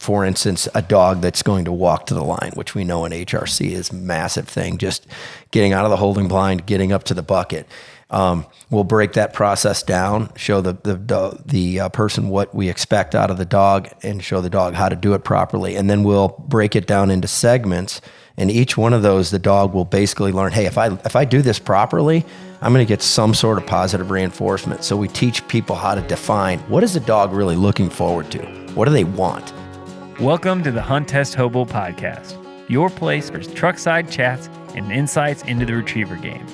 for instance, a dog that's going to walk to the line, which we know in HRC is a massive thing, just getting out of the holding blind, getting up to the bucket. We'll break that process down, show the person what we expect out of the dog, and show the dog how to do it properly. And then we'll break it down into segments. And each one of those, the dog will basically learn, hey, if I do this properly, I'm going to get some sort of positive reinforcement. So we teach people how to define, what is the dog really looking forward to? What do they want? Welcome to the Hunt Test Hobo Podcast, your place for truckside chats and insights into the retriever game.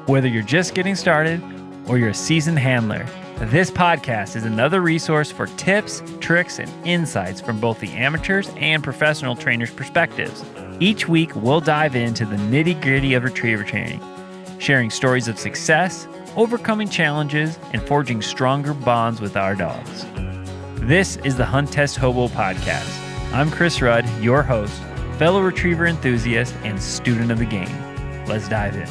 Whether you're just getting started or you're a seasoned handler, this podcast is another resource for tips, tricks, and insights from both the amateurs and professional trainers' perspectives. Each week, we'll dive into the nitty-gritty of retriever training, sharing stories of success, overcoming challenges, and forging stronger bonds with our dogs. This is the Hunt Test Hobo Podcast. I'm Chris Rud, your host, fellow retriever enthusiast, and student of the game. Let's dive in.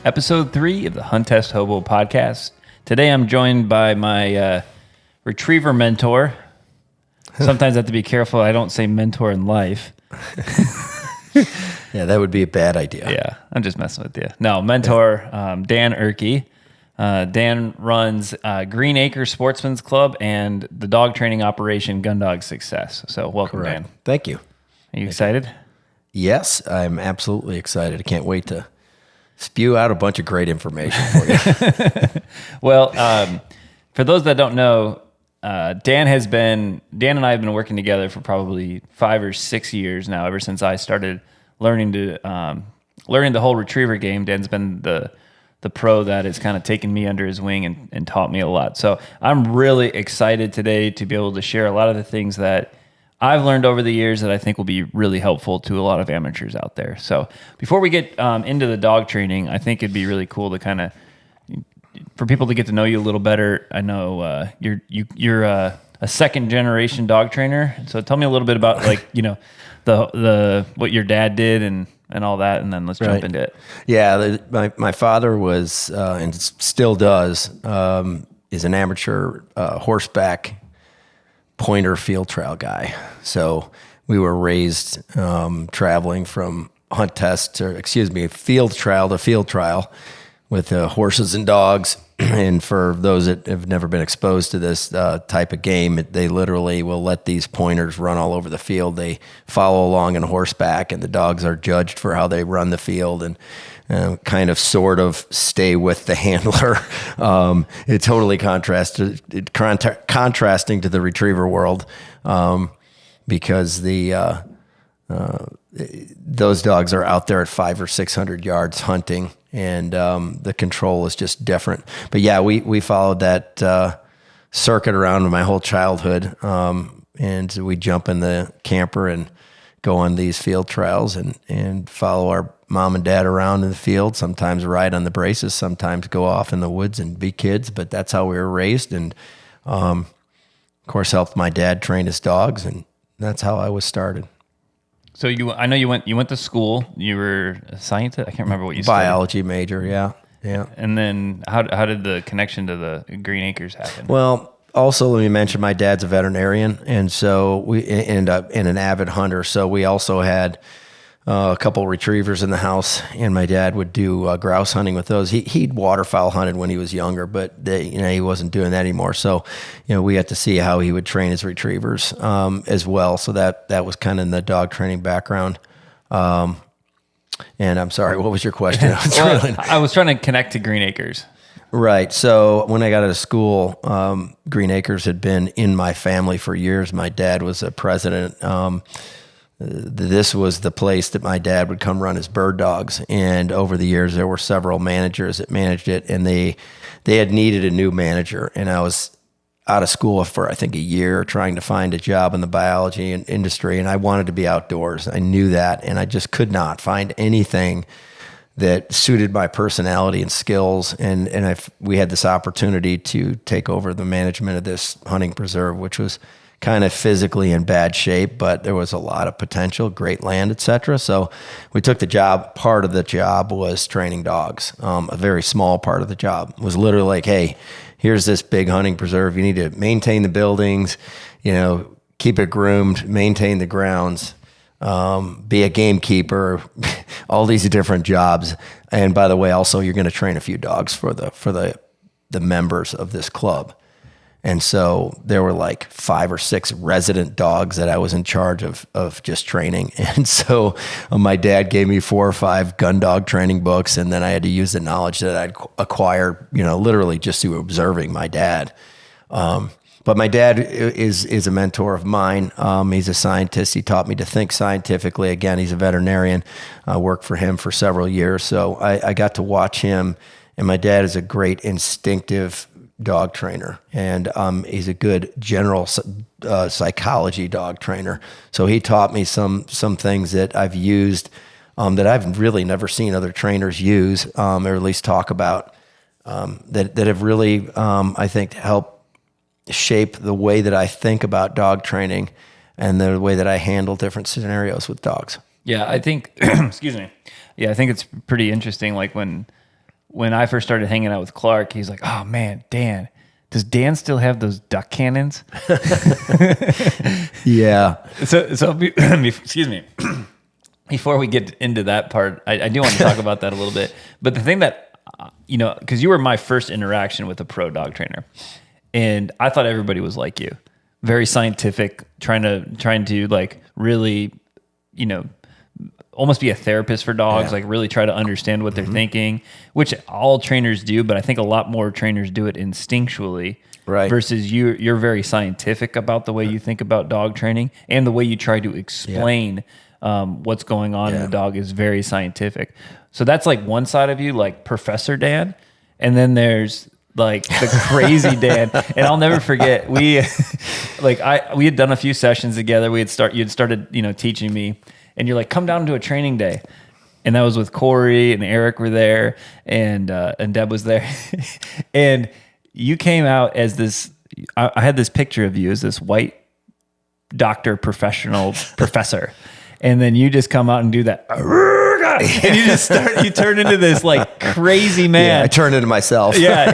Episode 3 of the Hunt Test Hobo Podcast. Today I'm joined by my retriever mentor. Sometimes I have to be careful I don't say mentor in life. Yeah, that would be a bad idea. Yeah, I'm just messing with you. No, mentor, Dan Ihrke. Dan runs Green Acres Sportsmen's Club and the dog training operation Gundog Success. So welcome, Correct. Dan. Thank you. Are you excited? Yes, I'm absolutely excited. I can't wait to spew out a bunch of great information for you. Well, for those that don't know, Dan and I have been working together for probably 5 or 6 years now, ever since I started learning the whole retriever game. Dan's been the pro that has kind of taken me under his wing and taught me a lot. So I'm really excited today to be able to share a lot of the things that I've learned over the years that I think will be really helpful to a lot of amateurs out there. So before we get into the dog training, I think it'd be really cool to for people to get to know you a little better. I know you're a second generation dog trainer. So tell me a little bit about the what your dad did and all that, and then let's jump into it. Yeah, my father was and still does is an amateur horseback pointer field trial guy. So we were raised traveling from field trial to field trial with horses and dogs. And for those that have never been exposed to this type of game, they literally will let these pointers run all over the field. They follow along on horseback, and the dogs are judged for how they run the field and kind of sort of stay with the handler. It totally contrasting to the retriever world because those dogs are out there at 500 or 600 yards hunting, and the control is just different. But yeah, we followed that circuit around my whole childhood, and we jump in the camper and go on these field trials and follow our mom and dad around in the field, sometimes ride on the braces, sometimes go off in the woods and be kids, but that's how we were raised. And of course helped my dad train his dogs, and that's how I was started. So I know you went to school. You were a scientist. I can't remember what you studied. Biology major, yeah. And then how did the connection to the Green Acres happen? Well, also let me mention my dad's a veterinarian, and so we and an avid hunter. So we also had a couple retrievers in the house, and my dad would do grouse hunting with those. He'd waterfowl hunted when he was younger, but he wasn't doing that anymore. So, we got to see how he would train his retrievers as well. So that was kind of in the dog training background. And I'm sorry, what was your question? I was trying to connect to Green Acres. Right. So when I got out of school, Green Acres had been in my family for years. My dad was a president. This was the place that my dad would come run his bird dogs. And over the years, there were several managers that managed it, and they had needed a new manager. And I was out of school for, I think, a year trying to find a job in the biology industry. And I wanted to be outdoors. I knew that. And I just could not find anything that suited my personality and skills. And we had this opportunity to take over the management of this hunting preserve, which was kind of physically in bad shape, but there was a lot of potential, great land, etc. So we took the job. Part of the job was training dogs. A very small part of the job was literally like, hey, here's this big hunting preserve. You need to maintain the buildings, keep it groomed, maintain the grounds, be a gamekeeper, all these different jobs. And by the way, also you're going to train a few dogs for the members of this club. And so there were like 5 or 6 resident dogs that I was in charge of just training. And so my dad gave me 4 or 5 gun dog training books, and then I had to use the knowledge that I'd acquired, literally just through observing my dad. But my dad is a mentor of mine. He's a scientist. He taught me to think scientifically. Again, he's a veterinarian. I worked for him for several years. So I got to watch him. And my dad is a great instinctive dog trainer. And he's a good general psychology dog trainer. So he taught me some things that I've used that I've really never seen other trainers use, or at least talk about, that have really, I think, helped shape the way that I think about dog training and the way that I handle different scenarios with dogs. Yeah, I think, excuse me. Yeah, I think it's pretty interesting. Like when I first started hanging out with Clark, he's like, oh man, Dan, does Dan still have those duck cannons? Yeah. So excuse me. Before we get into that part, I do want to talk about that a little bit. But the thing that, because you were my first interaction with a pro dog trainer. And I thought everybody was like you, very scientific, trying to like really, almost be a therapist for dogs, like really try to understand what they're thinking, which all trainers do, but I think a lot more trainers do it instinctually. Right. Versus you're very scientific about the way you think about dog training, and the way you try to explain what's going on in the dog is very scientific. So that's like one side of you, like Professor Dan, and then there's like the crazy Dan. And I'll never forget, we had done a few sessions together. You'd started, teaching me, and you're like, come down to a training day. And that was with Corey and Eric were there, and Deb was there. And you came out as this, I had this picture of you as this white doctor, professional professor. And then you just come out and do that. And you turn into this like crazy man. Yeah, I turned into myself. Yeah.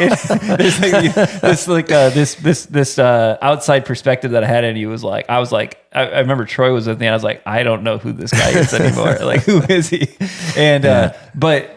This outside perspective that I had in you was like, I remember Troy was with me, and I was like, I don't know who this guy is anymore. Like, who is he? And, but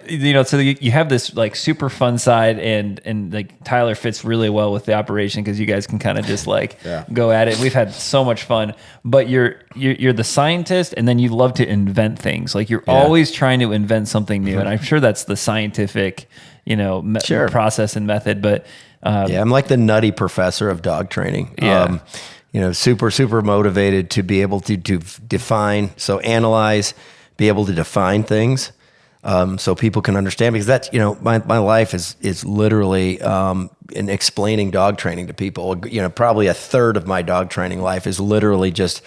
so you have this like super fun side, and like Tyler fits really well with the operation, because you guys can kind of just like go at it. We've had so much fun, but you're the scientist, and then you love to invent things. Like you're always trying to invent something new. And I'm sure that's the scientific, process and method, but, I'm like the nutty professor of dog training. Yeah. Super, super motivated to be able to define, so analyze, be able to define things, so people can understand, because that's, my life is literally, in explaining dog training to people. Probably a third of my dog training life is literally just,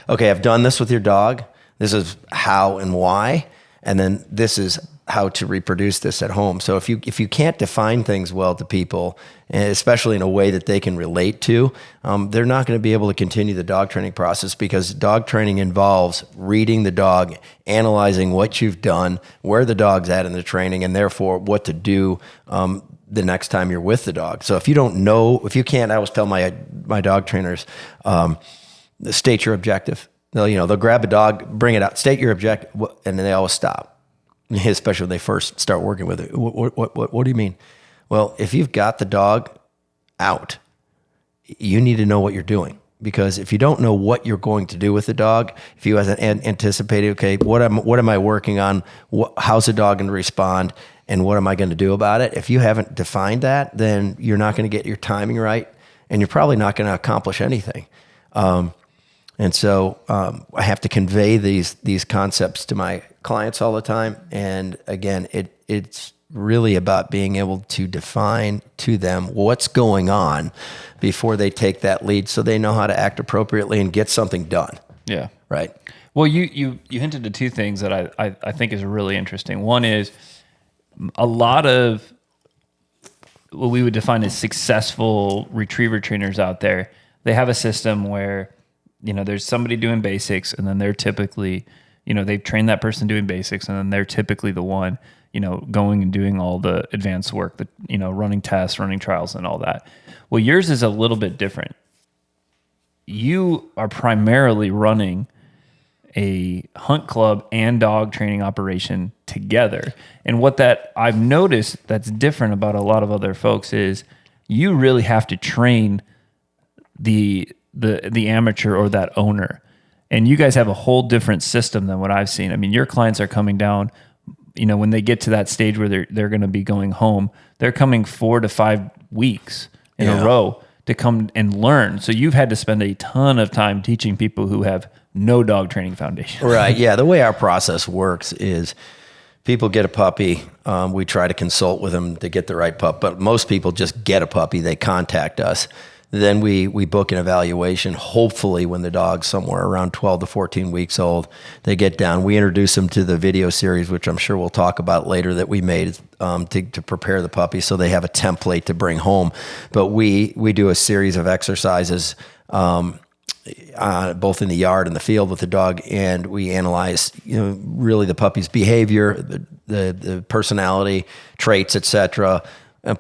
okay, I've done this with your dog. This is how and why. And then this is how to reproduce this at home. So if you can't define things well to people, especially in a way that they can relate to, they're not going to be able to continue the dog training process, because dog training involves reading the dog, analyzing what you've done, where the dog's at in the training, and therefore what to do the next time you're with the dog. So if you don't know, if you can't, I always tell my dog trainers, state your objective. They'll grab a dog, bring it out, state your objective, and then they always stop, especially when they first start working with it. What do you mean? Well, if you've got the dog out, you need to know what you're doing, because if you don't know what you're going to do with the dog, if you haven't anticipated, okay, what am I working on? How's the dog going to respond? And what am I going to do about it? If you haven't defined that, then you're not going to get your timing right, and you're probably not going to accomplish anything. And so I have to convey these concepts to my clients all the time. And again, it's really about being able to define to them what's going on before they take that lead, so they know how to act appropriately and get something done. Yeah. Right. Well, you hinted to two things that I think is really interesting. One is a lot of what we would define as successful retriever trainers out there, they have a system where there's somebody doing basics, and then they're typically, they've trained that person doing basics, and then they're typically the one, going and doing all the advanced work, running tests, running trials, and all that. Well, yours is a little bit different. You are primarily running a hunt club and dog training operation together. And what that I've noticed that's different about a lot of other folks is you really have to train the amateur or that owner. And you guys have a whole different system than what I've seen. I mean, your clients are coming down, when they get to that stage where they're going to be going home, they're coming 4 to 5 weeks in a row to come and learn. So you've had to spend a ton of time teaching people who have no dog training foundation. Right. Yeah. The way our process works is people get a puppy. We try to consult with them to get the right pup, but most people just get a puppy. They contact us. Then we book an evaluation. Hopefully when the dog's somewhere around 12 to 14 weeks old, they get down. We introduce them to the video series, which I'm sure we'll talk about later, that we made to prepare the puppy so they have a template to bring home. But we do a series of exercises both in the yard and the field with the dog, and we analyze really the puppy's behavior, the personality traits, etc.,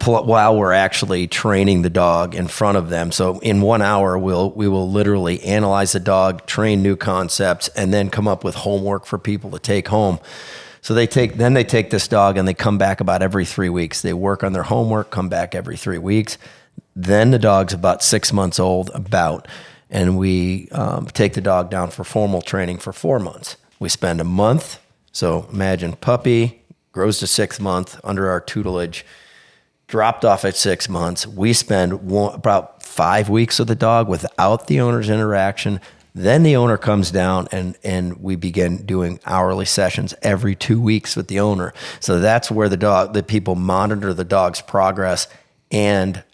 while we're actually training the dog in front of them. So in 1 hour, we will literally analyze the dog, train new concepts, and then come up with homework for people to take home. So they take this dog and they come back about every 3 weeks. They work on their homework, come back every 3 weeks. Then the dog's about 6 months old, and we take the dog down for formal training for 4 months. We spend a month. So imagine puppy grows to 6 months under our tutelage, dropped off at 6 months. We spend about 5 weeks with the dog without the owner's interaction. Then the owner comes down and we begin doing hourly sessions every 2 weeks with the owner. So that's where the people monitor the dog's progress and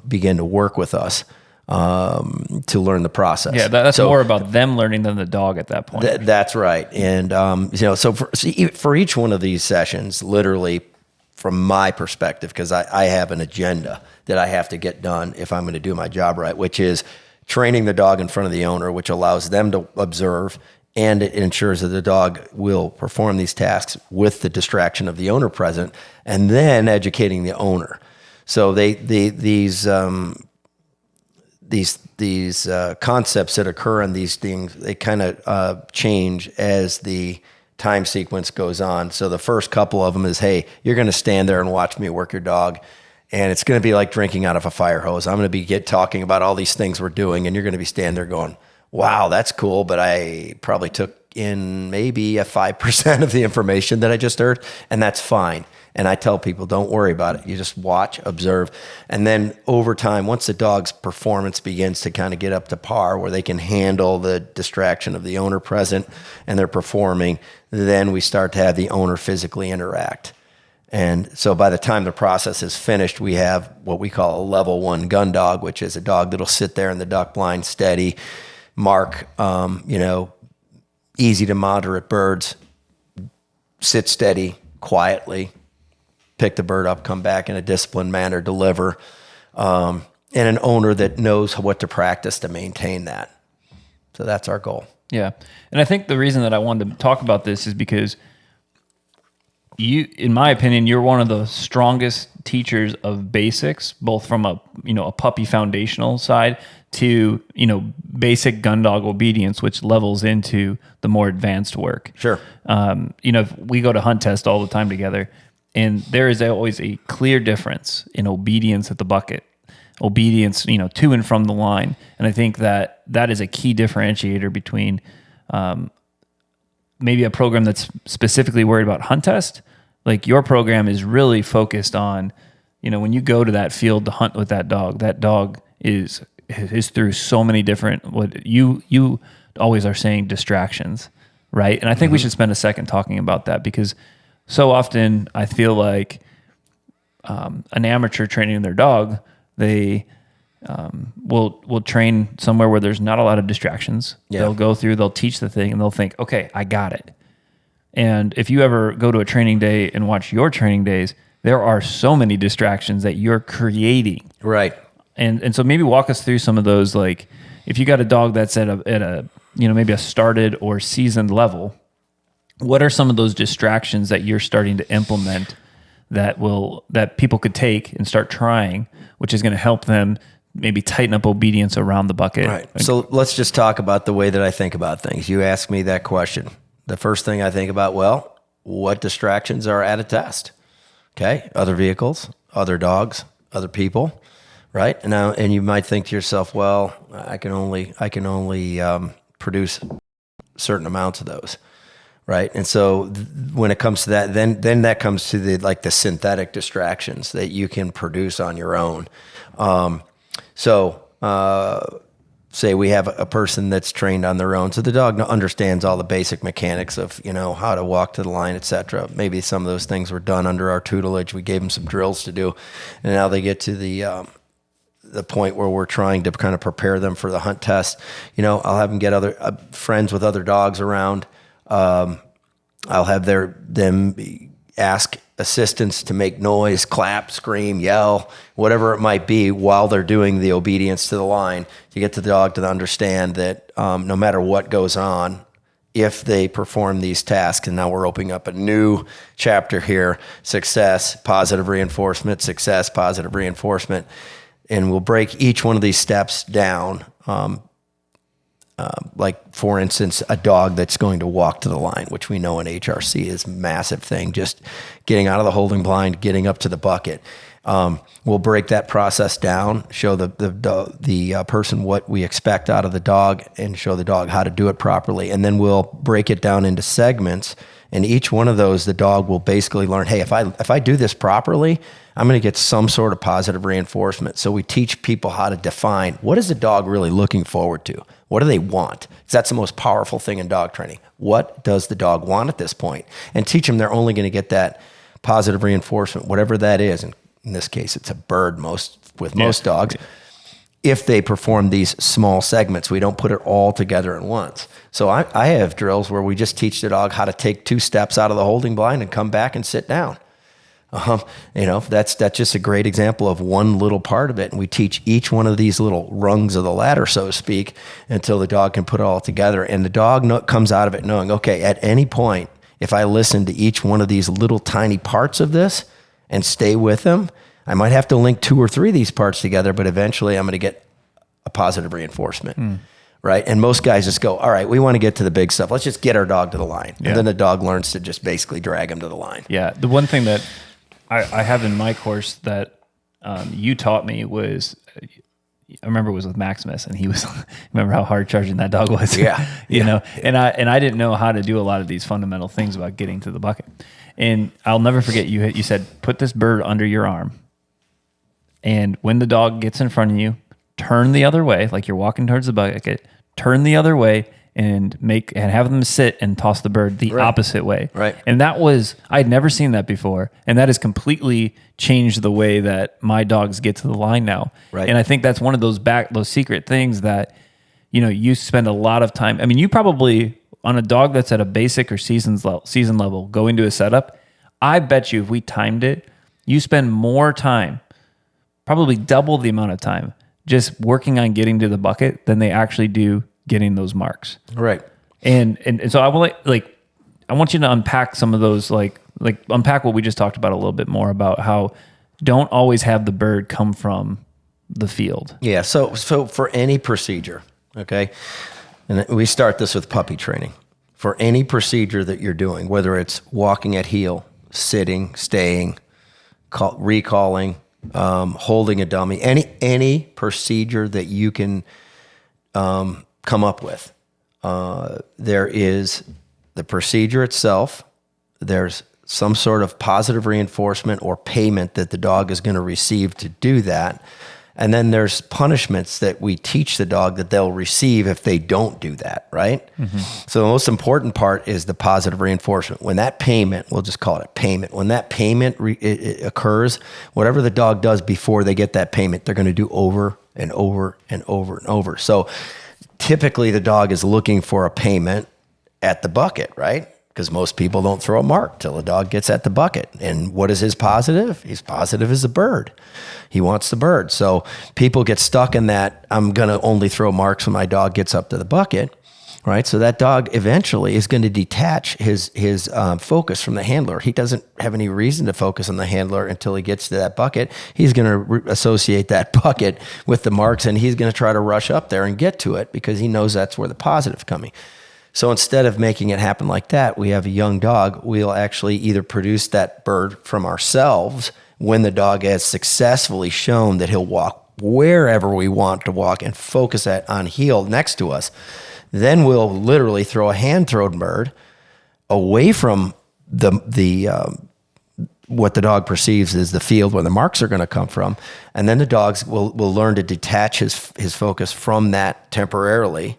begin to work with us to learn the process. Yeah, that's more about them learning than the dog at that point. That's right. And so for each one of these sessions, literally, from my perspective, because I have an agenda that I have to get done if I'm going to do my job right, which is training the dog in front of the owner, which allows them to observe, and it ensures that the dog will perform these tasks with the distraction of the owner present, and then educating the owner. So these concepts that occur in these things, they kind of change as the time sequence goes on. So the first couple of them is, hey, you're going to stand there and watch me work your dog, and it's going to be like drinking out of a fire hose. I'm going to be talking about all these things we're doing, and you're going to be standing there going, wow, that's cool, but I probably took in maybe a 5% of the information that I just heard, and that's fine. And I tell people, don't worry about it. You just watch, observe. And then over time, once the dog's performance begins to kind of get up to par where they can handle the distraction of the owner present and they're performing, then we start to have the owner physically interact. And so by the time the process is finished, we have what we call a level 1 gun dog, which is a dog that'll sit there in the duck blind, steady, mark, easy to moderate birds, sit steady, quietly, pick the bird up, come back in a disciplined manner, deliver, and an owner that knows what to practice to maintain that. So that's our goal. Yeah. And I think the reason that I wanted to talk about this is because you, in my opinion, you're one of the strongest teachers of basics, both from a puppy foundational side to, basic gun dog obedience, which levels into the more advanced work. Sure. We go to Hunt Test all the time together, and there is always a clear difference in obedience at the bucket, obedience, to and from the line. And I think that is a key differentiator between maybe a program that's specifically worried about Hunt Test. Like your program is really focused on, when you go to that field to hunt with that dog is through so many different, what you always are saying, distractions, right? And I think we should spend a second talking about that, because so often I feel like an amateur training their dog, they will train somewhere where there's not a lot of distractions. Yeah. They'll go through, they'll teach the thing, and they'll think, okay, I got it. And if you ever go to a training day and watch your training days, there are so many distractions that you're creating. Right. And so maybe walk us through some of those, like, if you got a dog that's at a maybe a started or seasoned level, what are some of those distractions that you're starting to implement that people could take and start trying, which is going to help them maybe tighten up obedience around the bucket? Right. So let's just talk about the way that I think about things. You ask me that question. The first thing I think about, well, what distractions are at a test? Okay. Other vehicles, other dogs, other people, right? And you might think to yourself, well, I can only produce certain amounts of those. Right. And so when it comes to that, then that comes to the synthetic distractions that you can produce on your own. Say we have a person that's trained on their own. So the dog understands all the basic mechanics of, how to walk to the line, et cetera. Maybe some of those things were done under our tutelage. We gave them some drills to do. And now they get to the point where we're trying to kind of prepare them for the hunt test. I'll have them get other friends with other dogs around. I'll have them ask assistants to make noise, clap, scream, yell, whatever it might be while they're doing the obedience to the line to get the dog to understand that no matter what goes on, if they perform these tasks, and now we're opening up a new chapter here, success, positive reinforcement, success, positive reinforcement, and we'll break each one of these steps down. Like, for instance, a dog that's going to walk to the line, which we know in HRC is a massive thing, just getting out of the holding blind, getting up to the bucket. We'll break that process down, show the person what we expect out of the dog, and show the dog how to do it properly. And then we'll break it down into segments. And each one of those, the dog will basically learn, hey, if I do this properly, I'm going to get some sort of positive reinforcement. So we teach people how to define, what is the dog really looking forward to? What do they want? Because that's the most powerful thing in dog training. What does the dog want at this point? And teach them they're only going to get that positive reinforcement, whatever that is. And in this case, it's a bird most dogs. If they perform these small segments, we don't put it all together at once. So I have drills where we just teach the dog how to take 2 steps out of the holding blind and come back and sit down. That's just a great example of one little part of it. And we teach each one of these little rungs of the ladder, so to speak, until the dog can put it all together. And the dog comes out of it knowing, okay, at any point, if I listen to each one of these little tiny parts of this and stay with them, I might have to link 2 or 3 of these parts together, but eventually I'm going to get a positive reinforcement. Right. And most guys just go, all right, we want to get to the big stuff. Let's just get our dog to the line. Yeah. And then the dog learns to just basically drag him to the line. Yeah. The one thing that I have in my course that you taught me was, I remember it was with Maximus, and he was, remember how hard charging that dog was? Yeah. you know, and I didn't know how to do a lot of these fundamental things about getting to the bucket. And I'll never forget, you said, put this bird under your arm. And when the dog gets in front of you, turn the other way, like you're walking towards the bucket, turn the other way and have them sit and toss the bird the opposite way. Right. And I'd never seen that before. And that has completely changed the way that my dogs get to the line now. Right. And I think that's one of those secret things that, you spend a lot of time. I mean, you probably, on a dog that's at a basic or season level, go into a setup, I bet you if we timed it, you spend more time, probably double the amount of time, just working on getting to the bucket than they actually do getting those marks. Right. And so I will I want you to unpack some of those, unpack what we just talked about a little bit more about how don't always have the bird come from the field. Yeah. So for any procedure, okay, and we start this with puppy training. For any procedure that you're doing, whether it's walking at heel, sitting, staying, recalling, holding a dummy, any procedure that you can come up with. There is the procedure itself. There's some sort of positive reinforcement or payment that the dog is going to receive to do that. And then there's punishments that we teach the dog that they'll receive if they don't do that, right? Mm-hmm. So the most important part is the positive reinforcement. When that payment, we'll just call it a payment, when that payment it occurs, whatever the dog does before they get that payment, they're going to do over and over and over and over. So typically the dog is looking for a payment at the bucket, right? because most people don't throw a mark till the dog gets at the bucket. And what is his positive? His positive is the bird. He wants the bird. So people get stuck in that, I'm going to only throw marks when my dog gets up to the bucket, right? So that dog eventually is going to detach his focus from the handler. He doesn't have any reason to focus on the handler until he gets to that bucket. He's going to associate that bucket with the marks, and he's going to try to rush up there and get to it because he knows that's where the positive's coming. So instead of making it happen like that, we have a young dog. We'll actually either produce that bird from ourselves when the dog has successfully shown that he'll walk wherever we want to walk and focus on heel next to us. Then we'll literally throw a hand-thrown bird away from the what the dog perceives as the field where the marks are going to come from. And then the dogs will learn to detach his focus from that temporarily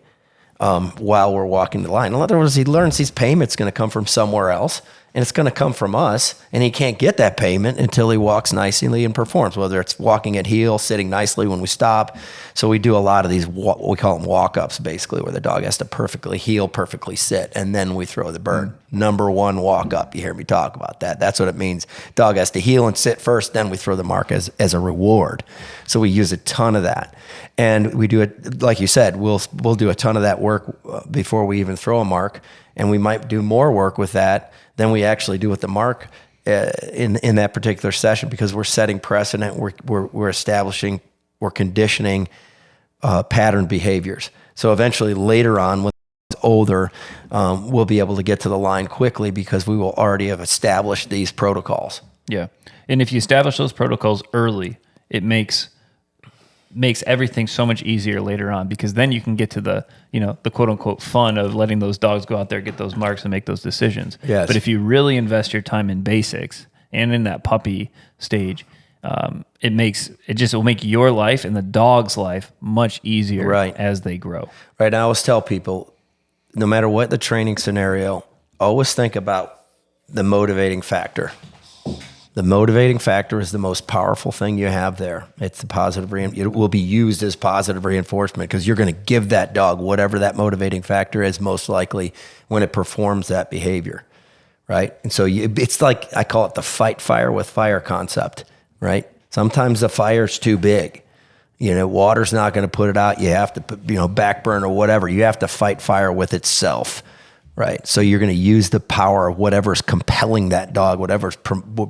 while we're walking the line. In other words, he learns his payment's going to come from somewhere else, and it's going to come from us, and he can't get that payment until he walks nicely and performs, whether it's walking at heel, sitting nicely when we stop. So we do a lot of these, what we call them walk-ups, basically, where the dog has to perfectly heel, perfectly sit, and then we throw the bird. Number one walk-up, you hear me talk about that. That's what it means. Dog has to heel and sit first, then we throw the mark as a reward. So we use a ton of that. And we do it, like you said, we'll do a ton of that work before we even throw a mark, and we might do more work with that than we actually do with the mark in that particular session, because we're setting precedent, we're establishing, we're conditioning pattern behaviors. So eventually later on, when it's older, we'll be able to get to the line quickly because we will already have established these protocols. Yeah. And if you establish those protocols early, it makes everything so much easier later on, because then you can get to the quote unquote fun of letting those dogs go out there, get those marks and make those decisions. Yes. But if you really invest your time in basics and in that puppy stage, it will make your life and the dog's life much easier as they grow. Right. I always tell people, no matter what the training scenario, always think about the motivating factor. The motivating factor is the most powerful thing you have there. It's the positive it will be used as positive reinforcement, because you're going to give that dog whatever that motivating factor is, most likely when it performs that behavior, right? And so it's like, I call it the fight fire with fire concept, right? Sometimes the fire's too big. Water's not going to put it out. You have to put, back burn or whatever. You have to fight fire with itself. Right. So you're going to use the power of whatever's compelling that dog, whatever's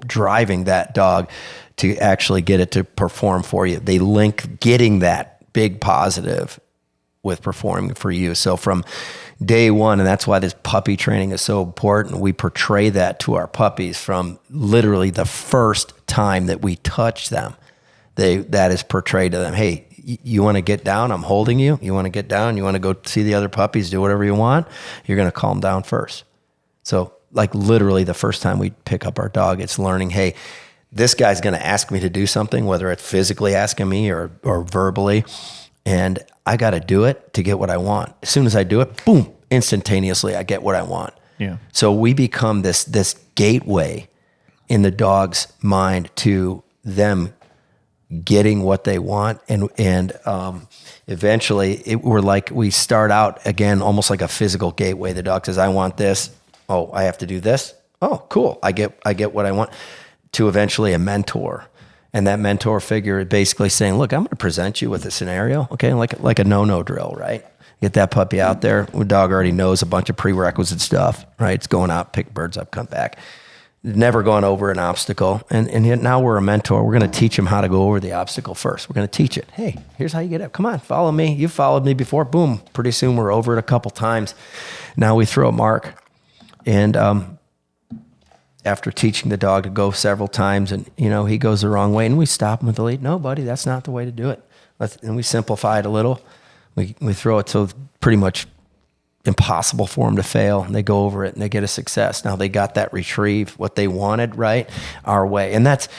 driving that dog to actually get it to perform for you. They link getting that big positive with performing for you. So from day one, and that's why this puppy training is so important, we portray that to our puppies from literally the first time that we touch them. That is portrayed to them. Hey, you want to get down? I'm holding you. You want to get down? You want to go see the other puppies, do whatever you want? You're going to calm down first. So like literally the first time we pick up our dog, it's learning, hey, this guy's going to ask me to do something, whether it's physically asking me or verbally, and I got to do it to get what I want. As soon as I do it, boom, instantaneously I get what I want. Yeah. So we become this gateway in the dog's mind to them getting what they want, and eventually we start out again almost like a physical gateway. The dog says, I want this. Oh, I have to do this. Oh, cool. I get what I want. To eventually a mentor. And that mentor figure is basically saying, look, I'm going to present you with a scenario, okay, like a no-no drill, right? Get that puppy out there. The dog already knows a bunch of prerequisite stuff, right? It's going out, pick birds up, come back. Never gone over an obstacle, and yet now we're a mentor. We're going to teach him how to go over the obstacle first. We're going to teach it. Hey, here's how you get up. Come on, follow me. You've followed me before. Boom. Pretty soon we're over it a couple times. Now we throw a mark, and after teaching the dog to go several times, and he goes the wrong way, and we stop him with the lead. No, buddy, that's not the way to do it. And we simplify it a little. We throw it so it's pretty much impossible for them to fail, and they go over it and they get a success. Now they got that retrieve, what they wanted, right, our way. And that's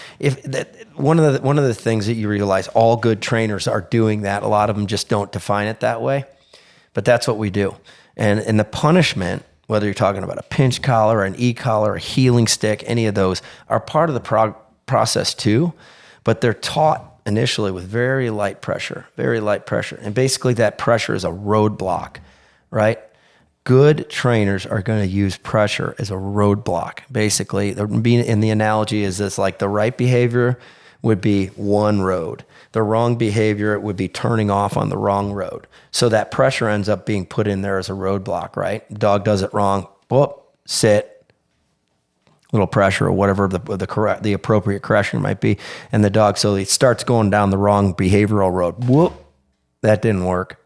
one of the things that you realize, all good trainers are doing that. A lot of them just don't define it that way, but that's what we do. And the punishment, whether you're talking about a pinch collar, an e-collar, a healing stick, any of those are part of the process too, but they're taught initially with very light pressure. And basically that pressure is a roadblock, right? good trainers are going to use pressure as a roadblock. Basically, in the analogy is this, like the right behavior would be one road. The wrong behavior, it would be turning off on the wrong road. So that pressure ends up being put in there as a roadblock, right? Dog does it wrong. Whoop, sit, little pressure or whatever the appropriate correction might be. And the dog, so he starts going down the wrong behavioral road. Whoop, that didn't work.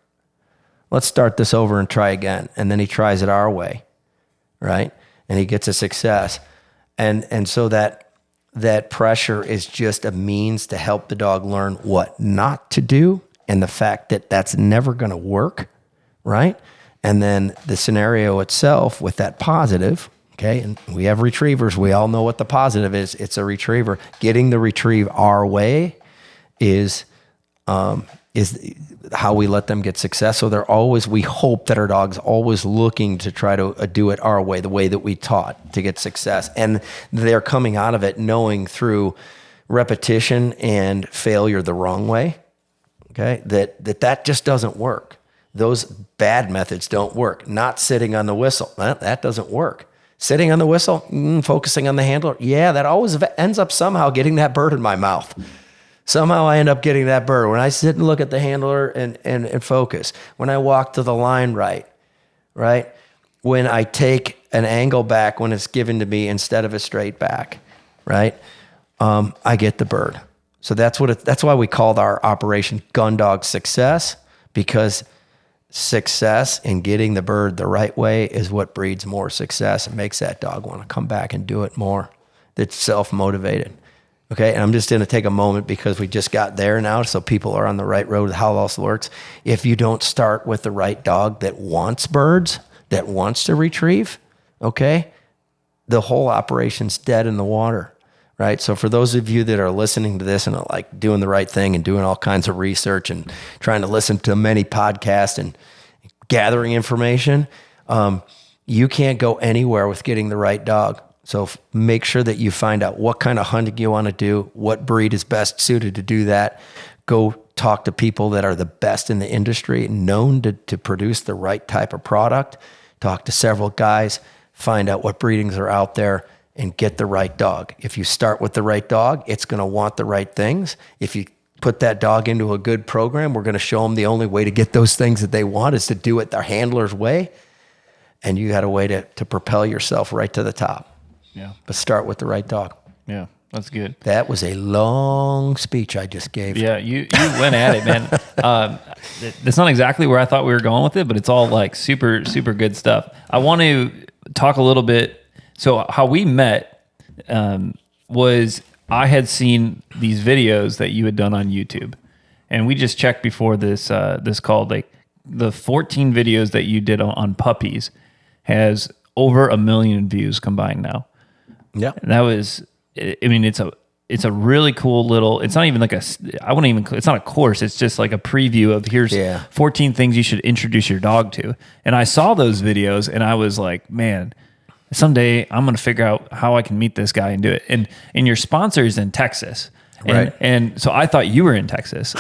Let's start this over and try again. And then he tries it our way, right? And he gets a success. And so that pressure is just a means to help the dog learn what not to do, and the fact that that's never going to work, right? And then the scenario itself with that positive, okay, and we have retrievers. We all know what the positive is. It's a retriever. Getting the retrieve our way is how we let them get success. So we hope that our dog's always looking to try to do it our way, the way that we taught to get success. And they're coming out of it knowing through repetition and failure the wrong way, okay, that just doesn't work. Those bad methods don't work. Not sitting on the whistle, that doesn't work. Sitting on the whistle, focusing on the handler, that always ends up somehow getting that bird in my mouth. Somehow I end up getting that bird. When I sit and look at the handler and focus, when I walk to the line right? When I take an angle back when it's given to me instead of a straight back, right? I get the bird. So that's why we called our operation Gun Dog Success, because success in getting the bird the right way is what breeds more success and makes that dog want to come back and do it more. That's self-motivated. Okay, and I'm just going to take a moment because we just got there now, so people are on the right road with how else works. If you don't start with the right dog that wants birds, that wants to retrieve, okay, the whole operation's dead in the water, right? So for those of you that are listening to this and are like doing the right thing and doing all kinds of research and trying to listen to many podcasts and gathering information, you can't go anywhere with getting the right dog. So make sure that you find out what kind of hunting you want to do, what breed is best suited to do that. Go talk to people that are the best in the industry, known to produce the right type of product. Talk to several guys, find out what breedings are out there, and get the right dog. If you start with the right dog, it's going to want the right things. If you put that dog into a good program, we're going to show them the only way to get those things that they want is to do it their handler's way. And you got a way to propel yourself right to the top. Yeah. But start with the right dog. Yeah, that's good. That was a long speech I just gave. Yeah, you went at it, man. That's not exactly where I thought we were going with it, but it's all like super, super good stuff. I want to talk a little bit. So how we met was I had seen these videos that you had done on YouTube, and we just checked before this call. Like the 14 videos that you did on puppies has over 1 million views combined now. Yeah. And that was, I mean, it's a really cool little, it's not even like it's not a course. It's just like a preview of here's 14 things you should introduce your dog to. And I saw those videos and I was like, man, someday I'm going to figure out how I can meet this guy and do it. And your sponsor is in Texas. Right. And so I thought you were in Texas.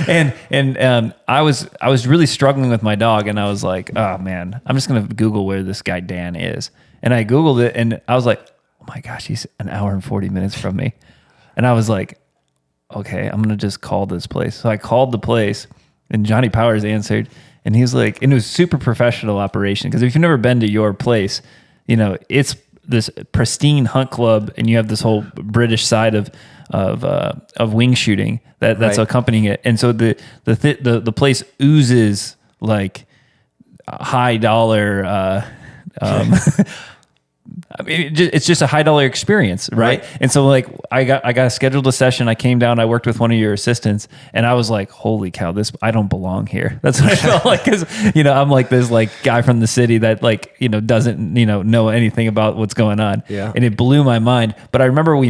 and I was really struggling with my dog, and I was like, oh man, I'm just going to Google where this guy Dan is. And I Googled it, and I was like, oh my gosh, he's an hour and 40 minutes from me. And I was like, okay, I'm going to just call this place. So I called the place, and Johnny Powers answered, and he was like, and it was super professional operation. Because if you've never been to your place, you know, it's this pristine hunt club, and you have this whole British side of wing shooting that's accompanying it. And so the place oozes like high dollar, I mean, it's just a high dollar experience, right? And so like I got scheduled a session. I came down. I worked with one of your assistants, and I was like, "Holy cow! I don't belong here." That's what I felt like, because I'm like this like guy from the city that like doesn't know anything about what's going on. Yeah. And it blew my mind. But I remember we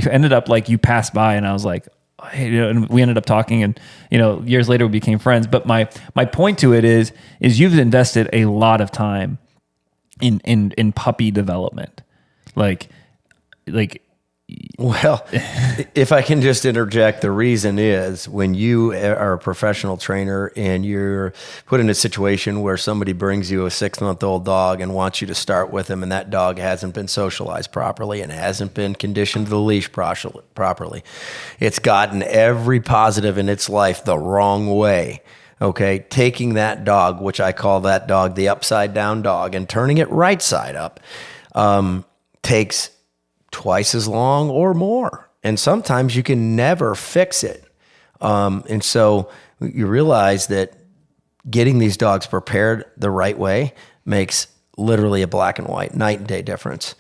ended up like you passed by, and I was like, hey, and we ended up talking, and years later we became friends. But my point to it is you've invested a lot of time in puppy development. Like Well, if I can just interject, the reason is when you are a professional trainer and you're put in a situation where somebody brings you a 6-month-old dog and wants you to start with him, and that dog hasn't been socialized properly and hasn't been conditioned to the leash properly, it's gotten every positive in its life the wrong way. Okay, taking that dog, which I call that dog the upside down dog, and turning it right side up takes twice as long or more. And sometimes you can never fix it. And so you realize that getting these dogs prepared the right way makes literally a black and white, night and day difference.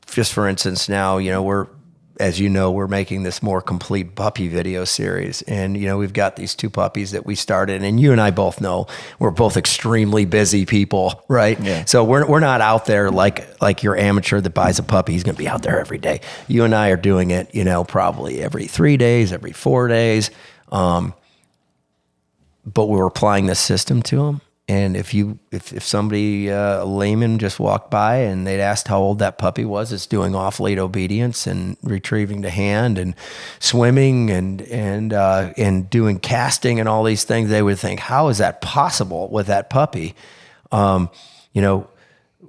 Just for instance, now, we're making this more complete puppy video series. And, we've got these 2 puppies that we started, and you and I both know we're both extremely busy people, right? Yeah. So we're not out there like your amateur that buys a puppy. He's going to be out there every day. You and I are doing it, probably every 3 days, every 4 days. But we're applying this system to them. And if somebody, a layman, just walked by and they'd asked how old that puppy was, it's doing off-lead obedience and retrieving to hand and swimming and doing casting and all these things, they would think, how is that possible with that puppy?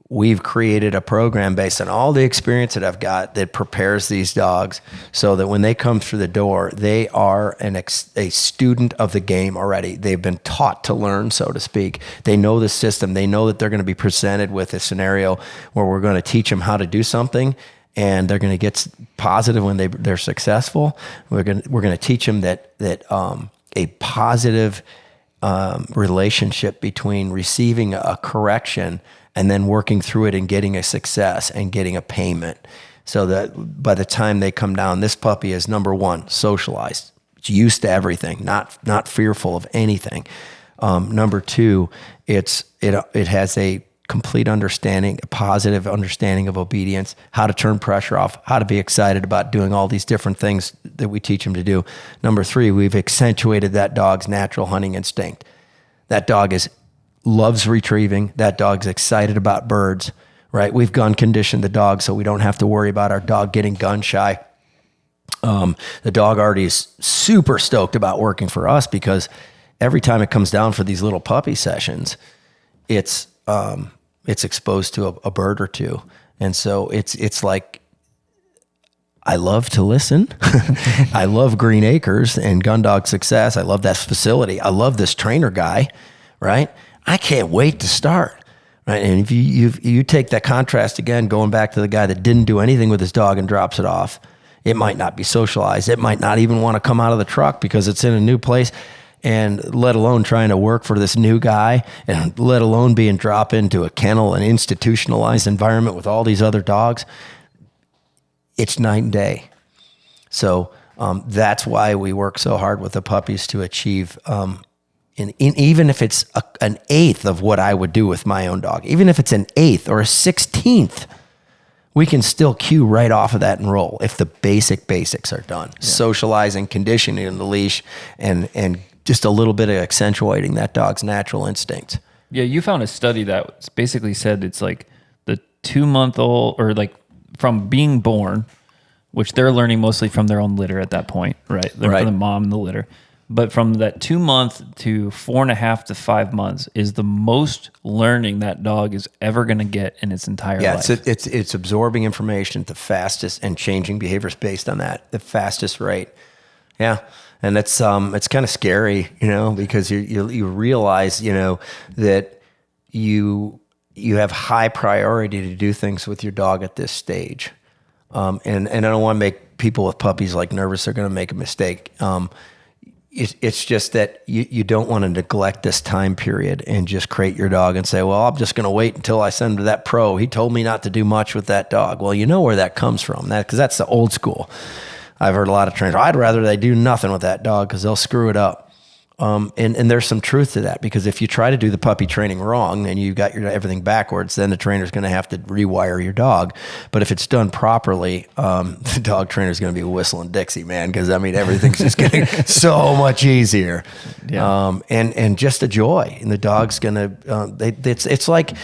We've created a program based on all the experience that I've got that prepares these dogs so that when they come through the door, they are a student of the game already. They've been taught to learn, so to speak. They know the system. They know that they're going to be presented with a scenario where we're going to teach them how to do something, and they're going to get positive when they're successful. We're going to teach them that a positive relationship between receiving a correction and then working through it and getting a success and getting a payment, so that by the time they come down, this puppy is, number one, socialized. It's used to everything, not fearful of anything. Number two, it has a complete understanding, a positive understanding of obedience, how to turn pressure off, how to be excited about doing all these different things that we teach them to do. Number three, we've accentuated that dog's natural hunting instinct. That dog loves retrieving. That dog's excited about birds, right? We've gun conditioned the dog so we don't have to worry about our dog getting gun shy. The dog already is super stoked about working for us because every time it comes down for these little puppy sessions, it's exposed to a bird or two. And so it's like, I love to listen. I love Green Acres and Gun Dog Success. I love that facility. I love this trainer guy, right? I can't wait to start, right? And if you take that contrast again, going back to the guy that didn't do anything with his dog and drops it off, it might not be socialized. It might not even want to come out of the truck because it's in a new place, and let alone trying to work for this new guy, and let alone being dropped into a kennel, an institutionalized environment with all these other dogs. It's night and day. So that's why we work so hard with the puppies to achieve, even if it's an eighth of what I would do with my own dog, even if it's an eighth or a 16th, we can still cue right off of that and roll if the basics are done. Yeah. Socializing, conditioning in the leash, and just a little bit of accentuating that dog's natural instincts. Yeah, you found a study that basically said it's like the 2-month-old, or like from being born, which they're learning mostly from their own litter at that point, right? They're from the mom and the litter. But from that 2 month to 4.5 to 5 months is the most learning that dog is ever going to get in its entire life. Yeah, it's absorbing information the fastest and changing behaviors based on that, the fastest rate. Yeah, and it's kind of scary, because you realize, that you have high priority to do things with your dog at this stage, and I don't want to make people with puppies nervous they're going to make a mistake. It's just that you don't want to neglect this time period and just crate your dog and say, well, I'm just going to wait until I send him to that pro. He told me not to do much with that dog. Well, you know where that comes from, because that's the old school. I've heard a lot of trainers, I'd rather they do nothing with that dog because they'll screw it up. And there's some truth to that, because if you try to do the puppy training wrong and you got everything backwards, then the trainer's going to have to rewire your dog. But if it's done properly, the dog trainer's going to be whistling Dixie, man, because everything's just getting so much easier. Yeah. And just a joy. And the dog's going to, it's like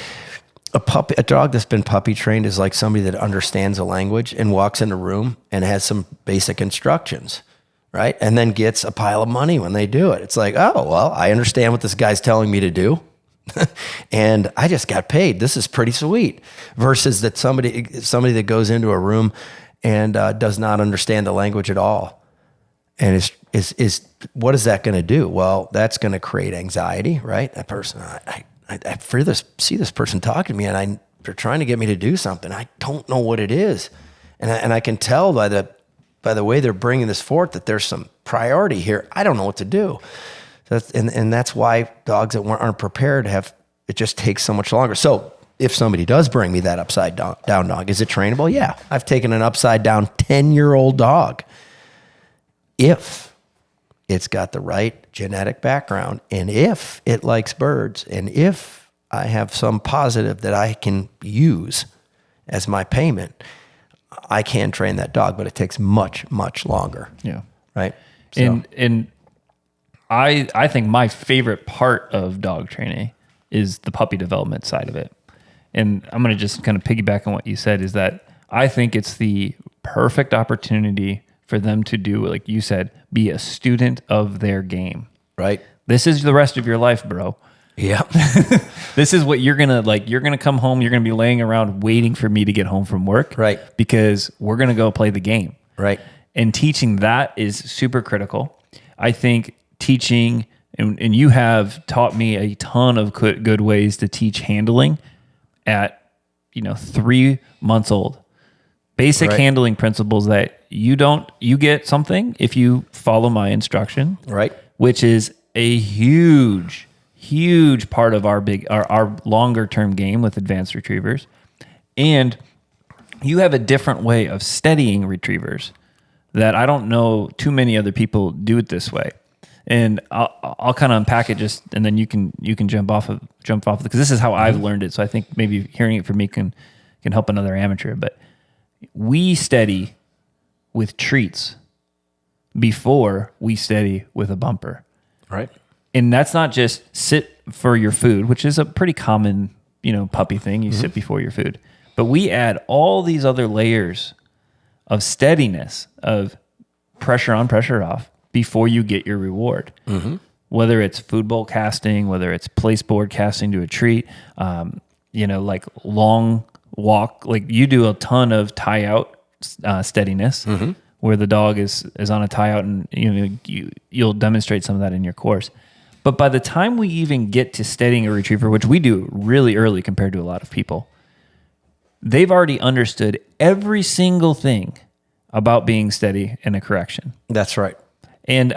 a dog that's been puppy trained is like somebody that understands a language and walks in a room and has some basic instructions, right? And then gets a pile of money when they do it. It's like, oh, well, I understand what this guy's telling me to do. And I just got paid. This is pretty sweet. Versus that somebody that goes into a room and does not understand the language at all. And is what is that going to do? Well, that's going to create anxiety, right? That person, I see this person talking to me, and they're trying to get me to do something. I don't know what it is, and I can tell by the way they're bringing this forth that there's some priority here. I don't know what to do. That's why dogs that aren't prepared it just takes so much longer. So if somebody does bring me that upside down dog, is it trainable? Yeah, I've taken an upside down 10-year-old dog. If it's got the right genetic background, and if it likes birds, and if I have some positive that I can use as my payment, I can train that dog, but it takes much, much longer. Yeah. Right. So. And I think my favorite part of dog training is the puppy development side of it. And I'm going to just kind of piggyback on what you said, is that I think it's the perfect opportunity for them to do, like you said, be a student of their game. Right. This is the rest of your life, bro. Yeah. This is what you're going to come home. You're going to be laying around waiting for me to get home from work. Right. Because we're going to go play the game. Right. And teaching that is super critical. I think teaching, and you have taught me a ton of good ways to teach handling at 3 months old. Basic handling principles that you get something if you follow my instruction, right? Which is a huge part of our longer term game with advanced retrievers. And you have a different way of steadying retrievers that I don't know too many other people do it this way. And I'll kind of unpack it and then you can jump off because this is how I've learned it. So I think maybe hearing it from me can help another amateur. But we steady with treats before we steady with a bumper. Right. And that's not just sit for your food, which is a pretty common, puppy thing. You sit before your food. But we add all these other layers of steadiness, of pressure on, pressure off before you get your reward. Mm-hmm. Whether it's food bowl casting, whether it's place board casting to a treat, like long walk, like you do a ton of tie out steadiness where the dog is on a tie out, and you'll demonstrate some of that in your course. But by the time we even get to steadying a retriever, which we do really early compared to a lot of people, they've already understood every single thing about being steady in a correction. That's right. And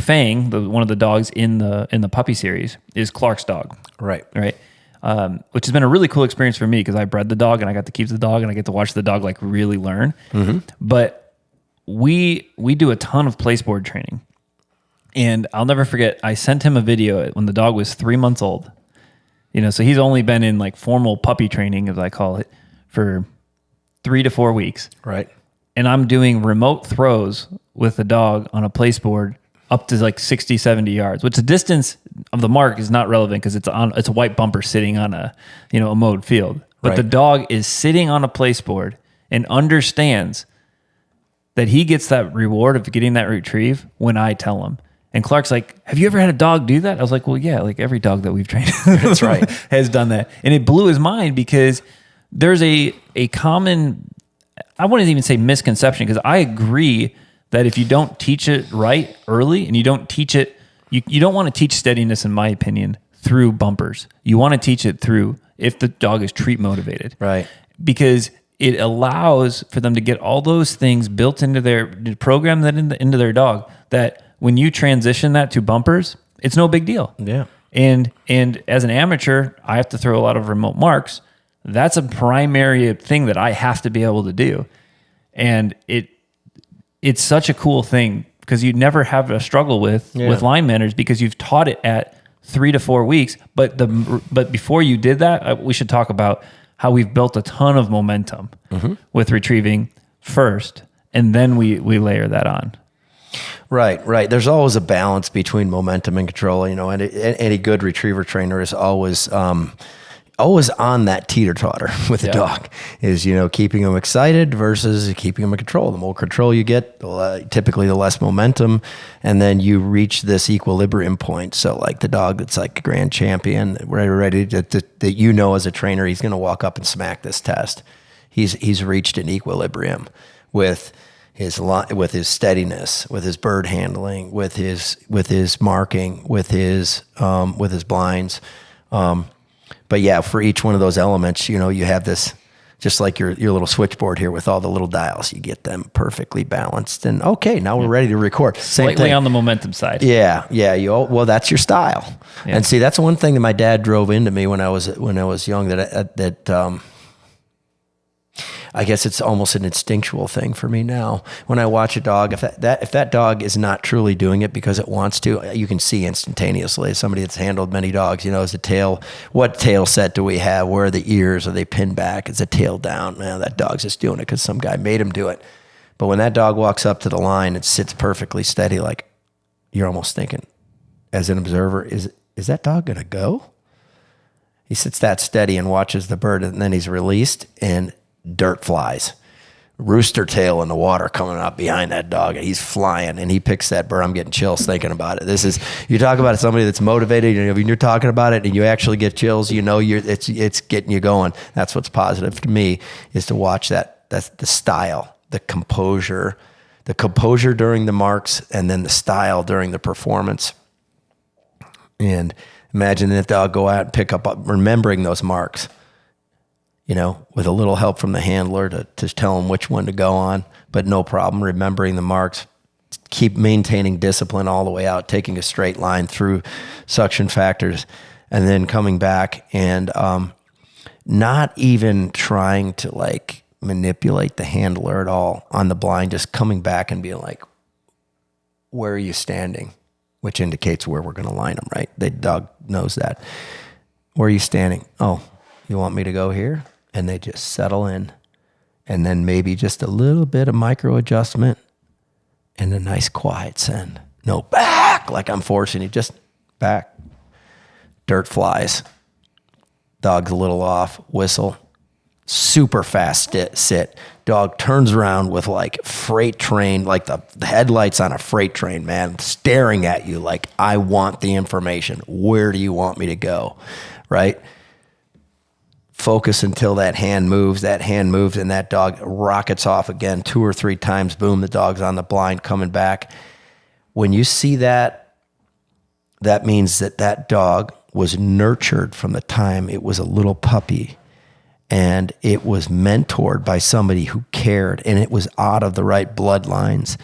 Fang, one of the dogs in the puppy series, is Clark's dog. Right. Right. Which has been a really cool experience for me because I bred the dog and I got to keep the dog and I get to watch the dog like really learn. Mm-hmm. But we do a ton of placeboard training, and I'll never forget. I sent him a video when the dog was 3 months old. So he's only been in like formal puppy training, as I call it, for 3 to 4 weeks. Right. And I'm doing remote throws with the dog on a placeboard up to like 60, 70 yards, which the distance of the mark is not relevant because it's a white bumper sitting on a mowed field. But the dog is sitting on a placeboard and understands that he gets that reward of getting that retrieve when I tell him. And Clark's like, have you ever had a dog do that? I was like, well, yeah, like every dog that we've trained That's right. has done that. And it blew his mind because there's a common, I wouldn't even say misconception, because I agree that if you don't teach it right early and you don't teach it, you don't want to teach steadiness, in my opinion, through bumpers. You want to teach it through if the dog is treat motivated. Right. Because it allows for them to get all those things built into program that into their dog, that when you transition that to bumpers, it's no big deal. Yeah. And as an amateur, I have to throw a lot of remote marks. That's a primary thing that I have to be able to do. And it's such a cool thing because you never have a struggle with line manners because you've taught it at 3 to 4 weeks. But before you did that, we should talk about how we've built a ton of momentum with retrieving first, and then we layer that on. Right. There's always a balance between momentum and control. And any good retriever trainer is always always on that teeter-totter with the dog is, keeping them excited versus keeping them in control. The more control you get, typically the less momentum, and then you reach this equilibrium point. So like the dog that's like a grand champion, ready that as a trainer, he's going to walk up and smack this test. He's reached an equilibrium with his steadiness, with his bird handling, with his marking, with his blinds. But yeah, for each one of those elements, you have this, just like your little switchboard here with all the little dials, you get them perfectly balanced. And okay, now we're ready to record. Slightly on the momentum side. Yeah. Well, that's your style. Yeah. And see, that's one thing that my dad drove into me when I was young, that I guess it's almost an instinctual thing for me now. When I watch a dog, if that dog is not truly doing it because it wants to, you can see instantaneously. Somebody that's handled many dogs, is the tail, what tail set do we have? Where are the ears? Are they pinned back? Is the tail down? Man, that dog's just doing it because some guy made him do it. But when that dog walks up to the line and sits perfectly steady, like you're almost thinking, as an observer, is that dog going to go? He sits that steady and watches the bird, and then he's released, and dirt flies, rooster tail in the water coming up behind that dog, and he's flying, and he picks that bird. I'm getting chills thinking about it. You talk about somebody that's motivated, when you're talking about it and you actually get chills, it's getting you going. That's what's positive to me, is to watch that. That's the style, the composure during the marks, and then the style during the performance. And imagine that dog go out and pick up, remembering those marks, with a little help from the handler to tell him which one to go on, but no problem remembering the marks, keep maintaining discipline all the way out, taking a straight line through suction factors, and then coming back and not even trying to like manipulate the handler at all on the blind, just coming back and being like, where are you standing? Which indicates where we're going to line them, right? The dog knows that. Where are you standing? Oh, you want me to go here? And they just settle in, and then maybe just a little bit of micro adjustment and a nice quiet send. No, back, like I'm forcing you, just back. Dirt flies. Dog's a little off, whistle. Super fast sit. Dog turns around with like freight train, like the headlights on a freight train, man, staring at you like, I want the information. Where do you want me to go? Right? Focus until that hand moves, and that dog rockets off again 2 or 3 times. Boom, the dog's on the blind coming back. When you see that, that means that dog was nurtured from the time it was a little puppy, and it was mentored by somebody who cared, and it was out of the right bloodlines.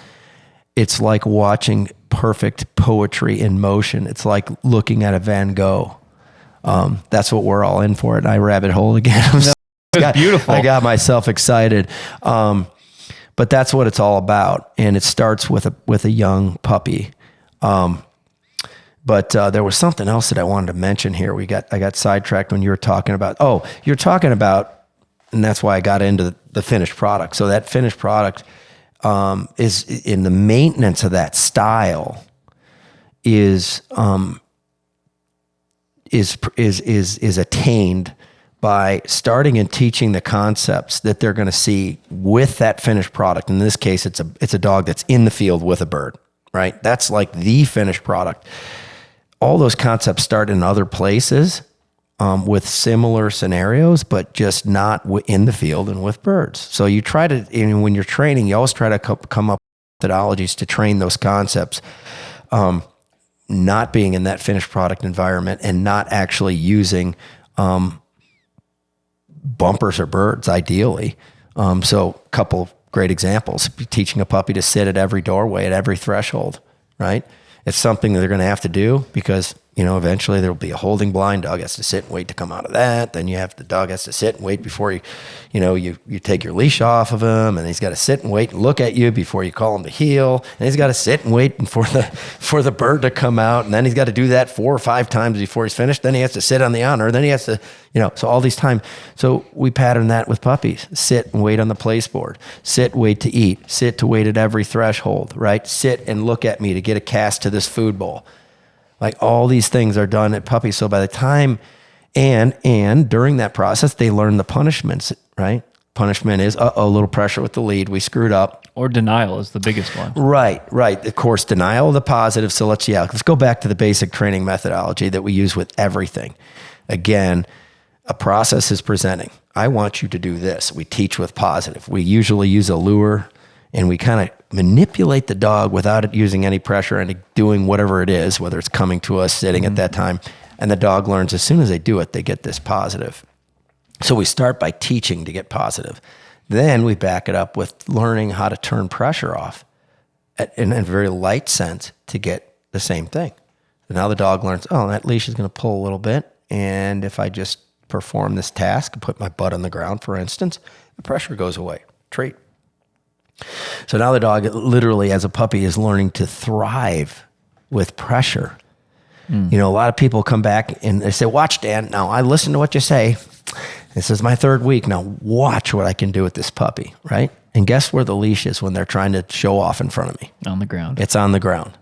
It's like watching perfect poetry in motion. It's like looking at a Van Gogh. That's what we're all in for. And I rabbit hole again. Beautiful. I got myself excited. But that's what it's all about. And it starts with a young puppy. But there was something else that I wanted to mention here. I got sidetracked when you were talking about, and that's why I got into the finished product. So that finished product, is in the maintenance of that style is attained by starting and teaching the concepts that they're going to see with that finished product. In this case, it's a dog that's in the field with a bird, right? That's like the finished product. All those concepts start in other places with similar scenarios, but just not in the field and with birds. So you try to, when you're training, you always try to come up with methodologies to train those concepts. Not being in that finished product environment and not actually using bumpers or birds, ideally. So a couple great examples. Teaching a puppy to sit at every doorway, at every threshold, right? It's something that they're going to have to do because, eventually there'll be a holding blind. Dog has to sit and wait to come out of that. Then the dog has to sit and wait before you take your leash off of him, and he's got to sit and wait and look at you before you call him to heel. And he's got to sit and wait for the bird to come out. And then he's got to do that 4 or 5 times before he's finished. Then he has to sit on the honor. Then he has to, so all these times. So we pattern that with puppies. Sit and wait on the place board. Sit, wait to eat. Sit to wait at every threshold, right? Sit and look at me to get a cast to this food bowl. Like all these things are done at puppies. So by the time And during that process, they learn the punishments, right? Punishment is a little pressure with the lead. We screwed up. Or denial is the biggest one. Right. Of course, denial of the positive. So let's go back to the basic training methodology that we use with everything. Again, a process is presenting. I want you to do this. We teach with positive. We usually use a lure, and we kind of manipulate the dog without it using any pressure and doing whatever it is, whether it's coming to us, sitting at that time. And the dog learns as soon as they do it, they get this positive. So we start by teaching to get positive. Then we back it up with learning how to turn pressure off in a very light sense to get the same thing. So now the dog learns, oh, that leash is going to pull a little bit. And if I just perform this task, put my butt on the ground, for instance, the pressure goes away. Treat. So now the dog literally, as a puppy, is learning to thrive with pressure. You know, a lot of people come back and they say, watch, Dan, now I listen to what you say. This is my third week. Now watch what I can do with this puppy, right? And guess where the leash is when they're trying to show off in front of me? On the ground. It's on the ground.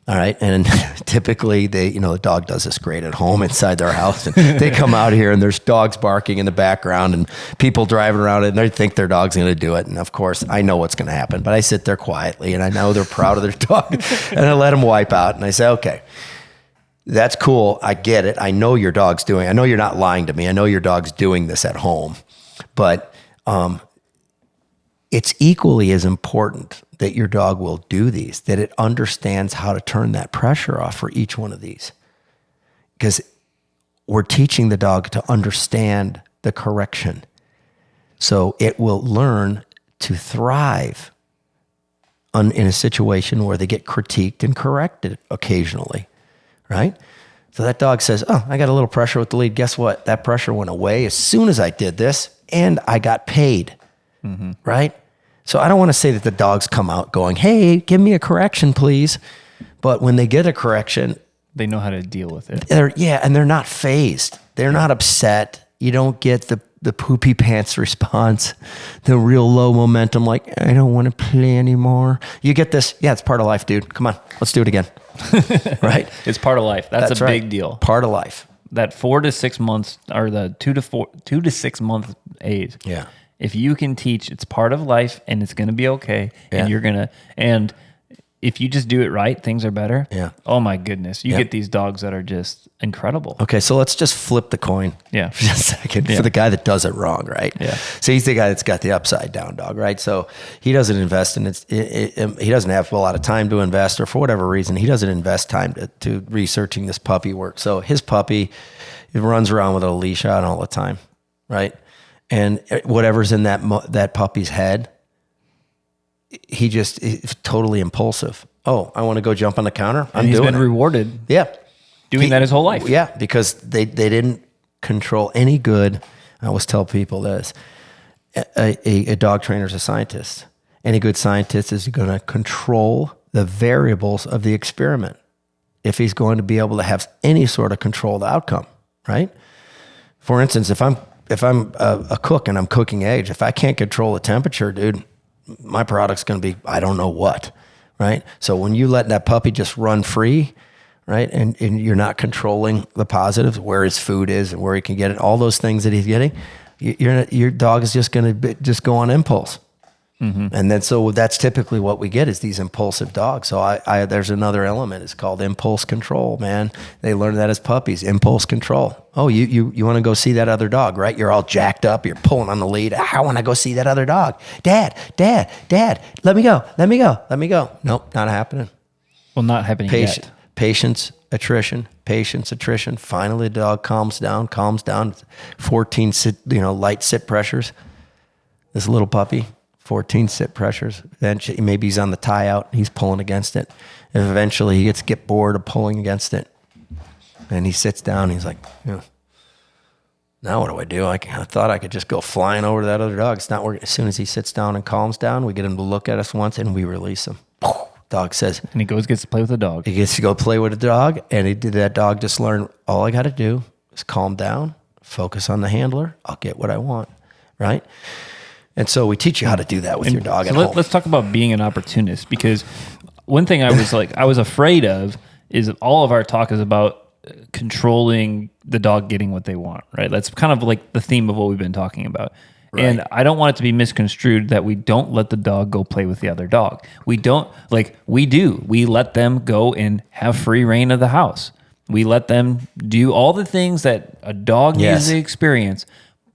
All right. And typically the dog does this great at home inside their house. And they come out here and there's dogs barking in the background and people driving around it and they think their dog's going to do it. And of course I know what's going to happen, but I sit there quietly and I know they're proud of their dog and I let them wipe out. And I say, okay, that's cool. I get it. I know your dog's doing, I know you're not lying to me. I know your dog's doing this at home, but it's equally as important that your dog will do these, that it understands how to turn that pressure off for each one of these. Because we're teaching the dog to understand the correction. So it will learn to thrive in a situation where they get critiqued and corrected occasionally. Right? So that dog says, oh, I got a little pressure with the lead. Guess what? That pressure went away as soon as I did this and I got paid. Right? So I don't want to say that the dogs come out going, hey, give me a correction, please. But when they get a correction, they know how to deal with it. And they're not fazed. They're not upset. You don't get the poopy pants response, the real low momentum, like, I don't want to play anymore. You get this, yeah, it's part of life, dude. Come on, let's do it again. Right? It's part of life. That's a right. Big deal. Part of life. That 4 to 6 months, or the 2 to 6 month age. Yeah. If you can teach, it's part of life and it's going to be okay. Yeah. And if you just do it right, things are better. Yeah. Oh my goodness. You get these dogs that are just incredible. Okay. So let's just flip the coin. Yeah. For just a second for the guy that does it wrong. Right. Yeah. So he's the guy that's got the upside down dog. Right. So he doesn't invest in it. He doesn't have a lot of time to invest, or for whatever reason, he doesn't invest time to researching this puppy work. So his puppy, it runs around with a leash on all the time. Right. And whatever's in that puppy's head, he's totally impulsive. Oh, I want to go jump on the counter. He's been rewarded. Yeah. Doing that his whole life. Yeah. Because they didn't control any good. I always tell people this, a dog trainer is a scientist. Any good scientist is going to control the variables of the experiment if he's going to be able to have any sort of controlled outcome, right? For instance, if I'm a cook and I'm cooking eggs, if I can't control the temperature, dude, my product's going to be, I don't know what, right? So when you let that puppy just run free, right, and you're not controlling the positives, where his food is and where he can get it, all those things that he's getting, your dog is just going to just go on impulse. And then so that's typically what we get is these impulsive dogs. So there's another element. It's called impulse control, man. They learn that as puppies, impulse control. Oh, you want to go see that other dog, right? You're all jacked up. You're pulling on the lead. I want to go see that other dog. Dad, let me go. Nope, not happening. Well, not happening yet. Patience, attrition. Finally, the dog calms down. 14 light sit pressures. This little puppy. 14 sit pressures. Then maybe he's on the tie out. He's pulling against it. And eventually he get bored of pulling against it. And he sits down. He's like, now what do I do? I thought I could just go flying over to that other dog. It's not working. As soon as he sits down and calms down, we get him to look at us once and we release him. Dog says. And he gets to play with the dog. He gets to go play with a dog. And that dog just learned, all I got to do is calm down, focus on the handler. I'll get what I want. Right? And so we teach you how to do that with your dog at home. Let's talk about being an opportunist, because one thing I was afraid of is that all of our talk is about controlling the dog getting what they want, right? That's kind of like the theme of what we've been talking about. Right. And I don't want it to be misconstrued that we don't let the dog go play with the other dog. We don't, like, we do. We let them go and have free reign of the house. We let them do all the things that a dog needs to experience,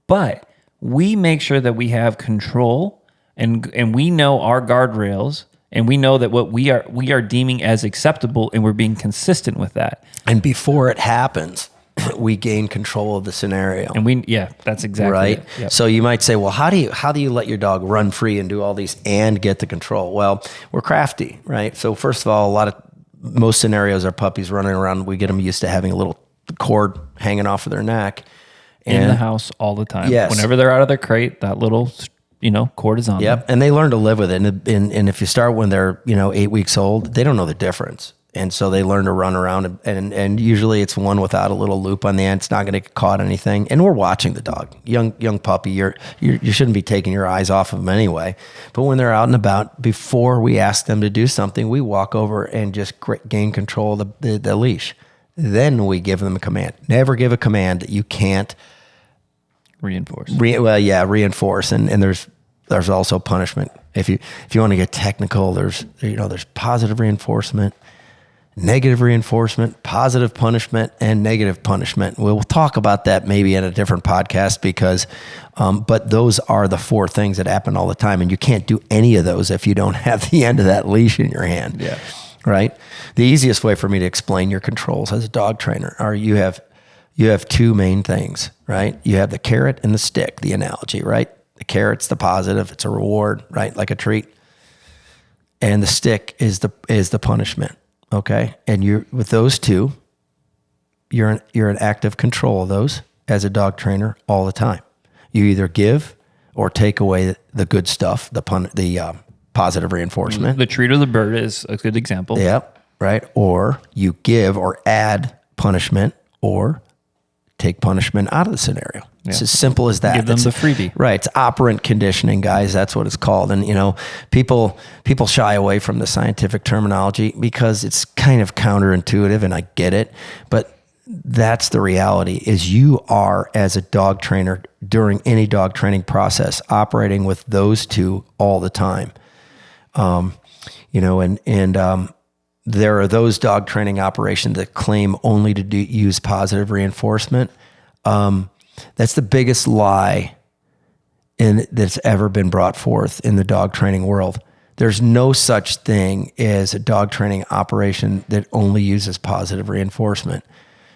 but we make sure that we have control and we know our guardrails, and we know that what we are deeming as acceptable, and we're being consistent with that. And before it happens, we gain control of the scenario. And that's exactly right. It. Yep. So you might say, well, how do you let your dog run free and do all these and get the control? Well, we're crafty, right? So first of all, most scenarios are puppies running around. We get them used to having a little cord hanging off of their neck. In the house all the time. Yes. Whenever they're out of their crate, that little cord is on. Yep. And they learn to live with it. And if you start when they're 8 weeks old, they don't know the difference. And so they learn to run around, and usually it's one without a little loop on the end. It's not going to get caught anything. And we're watching the dog. Young puppy, you shouldn't be taking your eyes off of them anyway. But when they're out and about, before we ask them to do something, we walk over and just gain control of the leash. Then we give them a command. Never give a command that you can't reinforce. Reinforce. And there's also punishment. If you want to get technical, there's positive reinforcement, negative reinforcement, positive punishment, and negative punishment. We'll talk about that maybe in a different podcast because, but those are the 4 things that happen all the time. And you can't do any of those if you don't have the end of that leash in your hand. Yeah. Right. The easiest way for me to explain your controls as a dog trainer are you have 2 main things, right? You have the carrot and the stick, the analogy, right? The carrot's the positive. It's a reward, right? Like a treat. And the stick is the punishment. Okay. And with those 2, you're in active control of those as a dog trainer all the time. You either give or take away the good stuff, the positive reinforcement. The treat or the bird is a good example. Yep. Right. Or you give or add punishment or take punishment out of the scenario. Yeah. It's as simple as that. Give them the freebie. Right. It's operant conditioning, guys. That's what it's called. And, people shy away from the scientific terminology because it's kind of counterintuitive, and I get it. But that's the reality is you are, as a dog trainer, during any dog training process, operating with those 2 all the time. There are those dog training operations that claim only to use positive reinforcement. That's the biggest lie that's ever been brought forth in the dog training world. There's no such thing as a dog training operation that only uses positive reinforcement,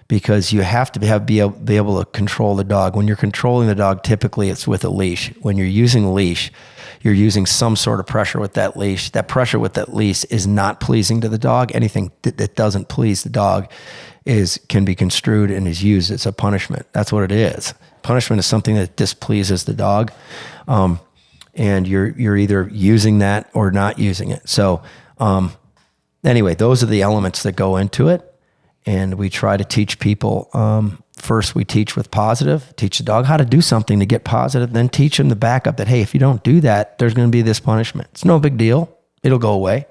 because you have to be able to control the dog. When you're controlling the dog, typically it's with a leash. When you're using a leash, you're using some sort of pressure with that leash. That pressure with that leash is not pleasing to the dog. Anything that doesn't please the dog can be construed and is used as a punishment. That's what it is. Punishment is something that displeases the dog, and you're either using that or not using it. So anyway, those are the elements that go into it, and we try to teach people. First, we teach with positive, teach the dog how to do something to get positive, then teach them the backup that, hey, if you don't do that, there's going to be this punishment. It's no big deal. It'll go away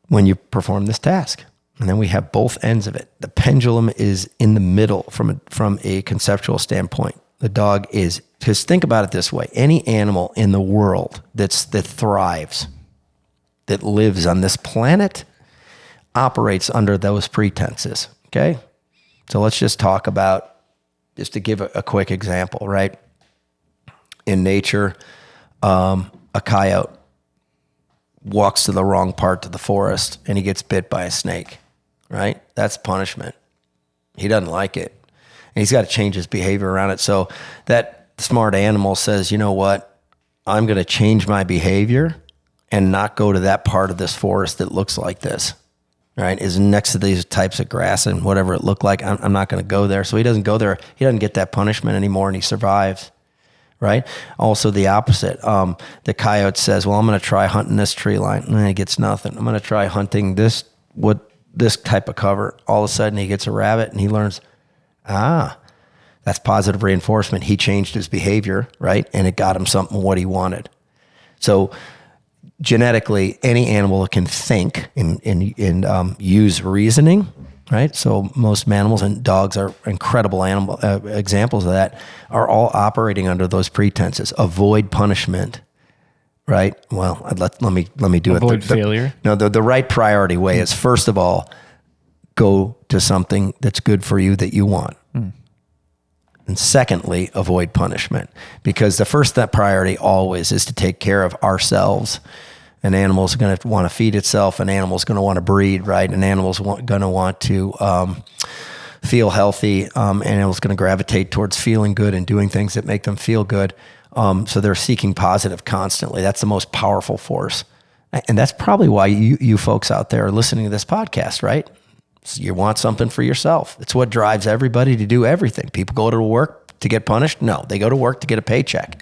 when you perform this task. And then we have both ends of it. The pendulum is in the middle from a conceptual standpoint. The dog is, because think about it this way, any animal in the world that thrives, that lives on this planet, operates under those pretenses, okay? So let's just talk about, just to give a quick example, right? In nature, a coyote walks to the wrong part of the forest and he gets bit by a snake, right? That's punishment. He doesn't like it. And he's got to change his behavior around it. So that smart animal says, you know what? I'm going to change my behavior and not go to that part of this forest that looks like this. Right, is next to these types of grass and whatever it looked like. I'm not going to go there. So he doesn't go there. He doesn't get that punishment anymore, and he survives. Right. Also the opposite. The coyote says, "Well, I'm going to try hunting this tree line," and he gets nothing. I'm going to try hunting this type of cover. All of a sudden, he gets a rabbit, and he learns, that's positive reinforcement. He changed his behavior, right, and it got him something what he wanted. So genetically, any animal can think and use reasoning right? So most mammals, and dogs are incredible animal examples of that, are all operating under those pretenses. Avoid punishment, right? Well, let me do Avoid failure. No, the right priority way is, first of all, go to something that's good for you that you want. And secondly, avoid punishment, because the first step priority always is to take care of ourselves. An animal's going to want to feed itself. An animal's going to want to breed, right? An animal's going to want to feel healthy. An animal's going to gravitate towards feeling good and doing things that make them feel good. So they're seeking positive constantly. That's the most powerful force. And that's probably why you folks out there are listening to this podcast, right? So you want something for yourself. It's what drives everybody to do everything. People go to work to get punished? No, they go to work to get a paycheck,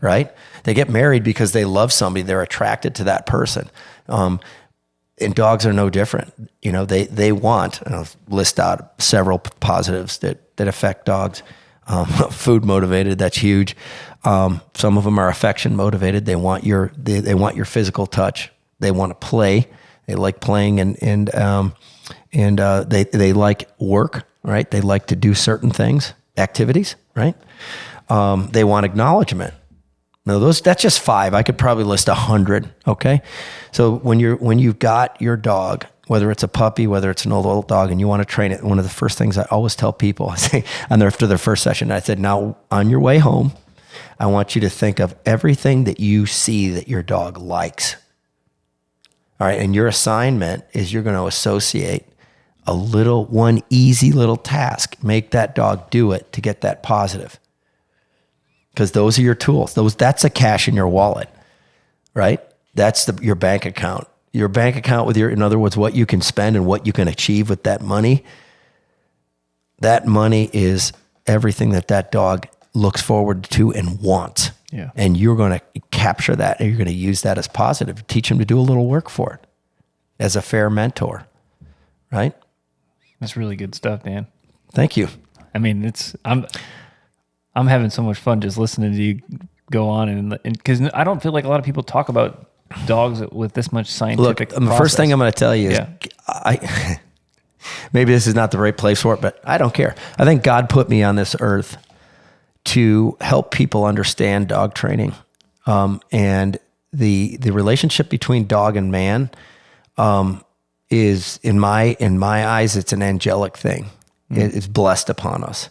right? They get married because they love somebody. They're attracted to that person. And dogs are no different. You know, they want, and I'll list out several positives that affect dogs. Food motivated, that's huge. Some of them are affection motivated. They want your physical touch. They want to play. They like playing, and they like work, right? They like to do certain things, activities, right? They want acknowledgement. Now that's just 5. I could probably list 100. Okay, so when you've got your dog, whether it's a puppy, whether it's an old dog, and you want to train it, one of the first things I always tell people, I say after their first session, I said, now on your way home, I want you to think of everything that you see that your dog likes. All right, and your assignment is you're going to associate one easy little task, make that dog do it to get that positive. Because those are your tools. That's a cash in your wallet, right? That's your bank account. Your bank account in other words, what you can spend and what you can achieve with that money. That money is everything that dog looks forward to and wants. Yeah. And you're going to capture that, and you're going to use that as positive. Teach him to do a little work for it as a fair mentor, right? That's really good stuff, Dan. Thank you. I mean, I'm having so much fun just listening to you go on, and because I don't feel like a lot of people talk about dogs with this much scientific Look, the first thing I'm going to tell you is, maybe this is not the right place for it, but I don't care. I think God put me on this earth to help people understand dog training, and the relationship between dog and man is in my eyes, it's an angelic thing. It's blessed upon us.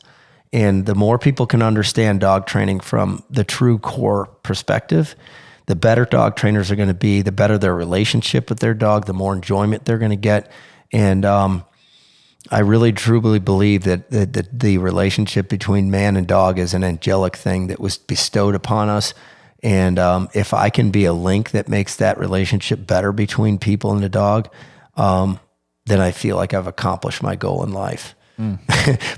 And the more people can understand dog training from the true core perspective, the better dog trainers are going to be, the better their relationship with their dog, the more enjoyment they're going to get. And I really truly believe that the relationship between man and dog is an angelic thing that was bestowed upon us. And if I can be a link that makes that relationship better between people and the dog, then I feel like I've accomplished my goal in life.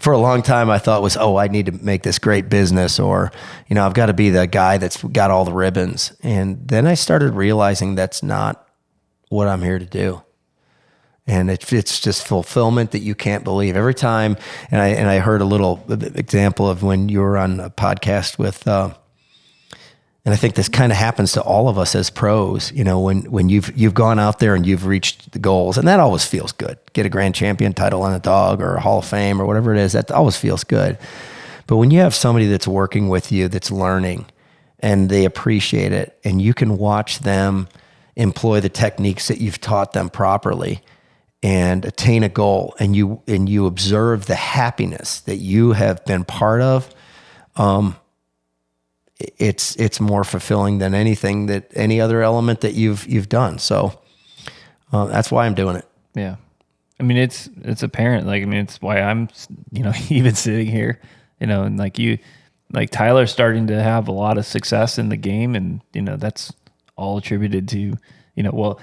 For a long time, I thought I need to make this great business, or, I've got to be the guy that's got all the ribbons. And then I started realizing that's not what I'm here to do. And it's just fulfillment that you can't believe every time. And I heard a little example of when you were on a podcast with, and I think this kind of happens to all of us as pros, when you've gone out there and you've reached the goals, and that always feels good. Get a grand champion title on a dog, or a Hall of Fame, or whatever it is, that always feels good. But when you have somebody that's working with you, that's learning, and they appreciate it, and you can watch them employ the techniques that you've taught them properly and attain a goal, and you observe the happiness that you have been part of, it's more fulfilling than any other element that you've done. So that's why I'm doing it. Yeah. I mean, it's apparent. It's why I'm, even sitting here, and Tyler's starting to have a lot of success in the game, and, that's all attributed to,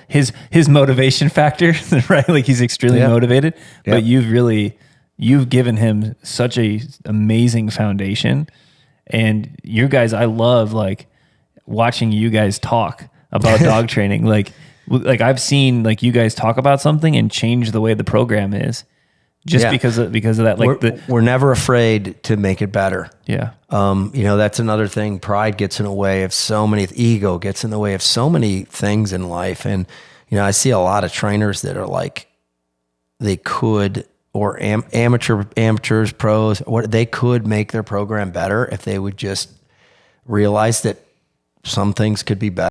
his motivation factor, right? Like, he's extremely motivated, but you've given him such a amazing foundation. And you guys, I love watching you guys talk about dog training. Like I've seen you guys talk about something and change the way the program is, just because of that. We're never afraid to make it better. Yeah. That's another thing. Pride gets in the way of ego gets in the way of so many things in life. And I see a lot of trainers that are they could or amateurs, pros, what they could make their program better if they would just realize that some things could be better.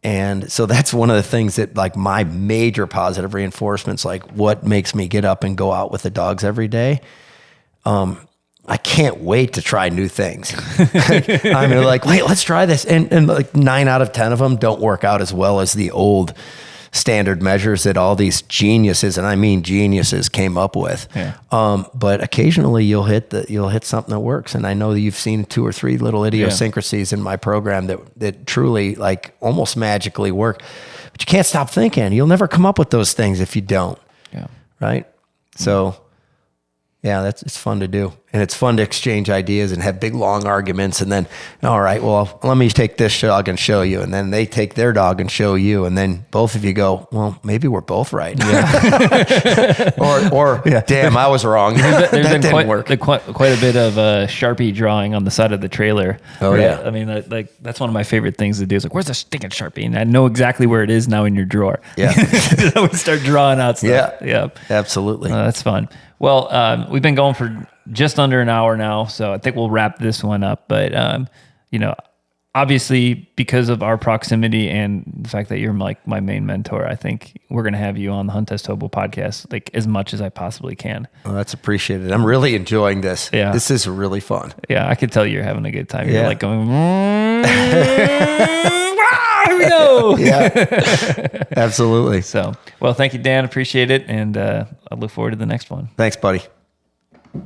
And so that's one of the things that, like, my major positive reinforcements, like what makes me get up and go out with the dogs every day. I can't wait to try new things. I'm like, wait, let's try this. And like 9 out of 10 of them don't work out as well as the old standard measures that all these geniuses, and I mean geniuses, came up with. Yeah. But occasionally you'll hit something that works. And I know that you've seen 2 or 3 little idiosyncrasies in my program that truly, like, almost magically work. But you can't stop thinking. You'll never come up with those things if you don't. Yeah. Right? So yeah, it's fun to do. And it's fun to exchange ideas and have big, long arguments. And then, all right, well, let me take this dog and show you. And then they take their dog and show you. And then both of you go, well, maybe we're both right. Yeah. or damn, I was wrong. There's that been didn't work. quite a bit of Sharpie drawing on the side of the trailer. Oh, yeah. I mean, like that's one of my favorite things to do. Is like, where's the stinking Sharpie? And I know exactly where it is now in your drawer. Yeah. I would start drawing out stuff. Yeah. Absolutely. That's fun. Well, we've been going for just under an hour now, so I think we'll wrap this one up. But, obviously, because of our proximity and the fact that you're like my main mentor, I think we're going to have you on the Hunt Test Hobo podcast like as much as I possibly can. Well, that's appreciated. I'm really enjoying this. Yeah. This is really fun. Yeah, I could tell you're having a good time. You're Yeah. like going, here we go. Yeah, absolutely. So, well, thank you, Dan. Appreciate it. And I look forward to the next one. Thanks, buddy.